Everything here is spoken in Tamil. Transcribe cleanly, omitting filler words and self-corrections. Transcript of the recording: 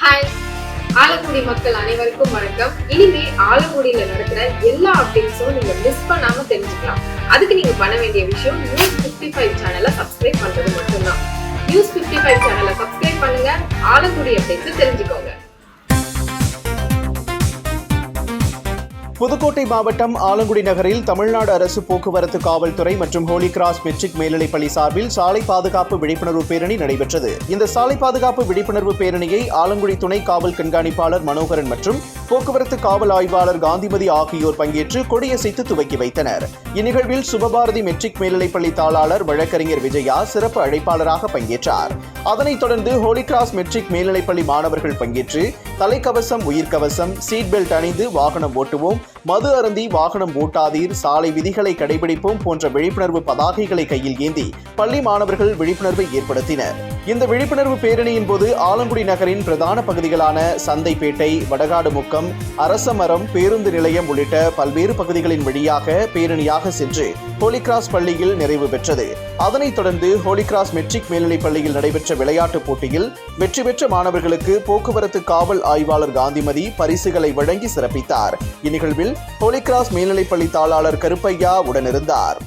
ஹாய், ஆலங்குடி மக்கள் அனைவருக்கும் வணக்கம். இனிமே ஆலங்குடியில நடக்கிற எல்லா அப்டேட்ஸும் நீங்க மிஸ் பண்ணாம தெரிஞ்சுக்கலாம். அதுக்கு நீங்க பண்ண வேண்டிய விஷயம் நியூஸ் 55 சேனலை சப்ஸ்கிரைப் பண்றது மட்டும்தான். நியூஸ் 55 சேனலை சப்ஸ்கிரைப் பண்ணுங்க, ஆலங்குடி அப்டேட்ஸ் தெரிஞ்சுக்கோங்க. புதுக்கோட்டை மாவட்டம் ஆலங்குடி நகரில் தமிழ்நாடு அரசு போக்குவரத்து காவல்துறை மற்றும் ஹோலி கிராஸ் மெட்ரிக் மேல்நிலைப்பள்ளி சார்பில் சாலை பாதுகாப்பு விழிப்புணர்வு பேரணி நடைபெற்றது. இந்த சாலை பாதுகாப்பு விழிப்புணர்வு பேரணியை ஆலங்குடி துணை காவல் கண்காணிப்பாளர் மனோகரன் மற்றும் போக்குவரத்து காவல் ஆய்வாளர் காந்திமதி ஆகியோர் பங்கேற்று கொடியசைத்து துவக்கி வைத்தனர். இந்நிகழ்வில் சுபபாரதி மெட்ரிக் மேல்நிலைப்பள்ளி தாளாளர் வழக்கறிஞர் விஜயா சிறப்பு அழைப்பாளராக பங்கேற்றார். அதனைத் தொடர்ந்து ஹோலி கிராஸ் மெட்ரிக் மேல்நிலைப்பள்ளி மாணவர்கள் பங்கேற்று தலைக்கவசம், உயிர்கவசம், சீட் பெல்ட் அணிந்து வாகனம் ஓட்டுவோம், மது அருந்தி வாகனம் ஓட்டாதீர், சாலை விதிகளை கடைபிடிப்போம் போன்ற விழிப்புணர்வு பதாகைகளை கையில் ஏந்தி பள்ளி மாணவர்கள் விழிப்புணர்வை ஏற்படுத்தினர். இந்த விழிப்புணர்வு பேரணியின் போது ஆலங்குடி நகரின் பிரதான பகுதிகளான சந்தைப்பேட்டை, வடகாடு முக்கம், அரசமரம், பேருந்து நிலையம் உள்ளிட்ட பல்வேறு பகுதிகளின் வழியாக பேரணியாக சென்று ஹோலி கிராஸ் பள்ளியில் நிறைவு பெற்றது. அதனைத் தொடர்ந்து ஹோலி கிராஸ் மெட்ரிக் மேல்நிலைப் பள்ளியில் நடைபெற்ற விளையாட்டுப் போட்டியில் வெற்றி பெற்ற மாணவர்களுக்கு போக்குவரத்து காவல் ஆய்வாளர் காந்திமதி பரிசுகளை வழங்கி சிறப்பித்தார். இந்நிகழ்வில் ஹோலி கிராஸ் மேல்நிலைப்பள்ளி தாளாளர் கருப்பையா உடனிருந்தார்.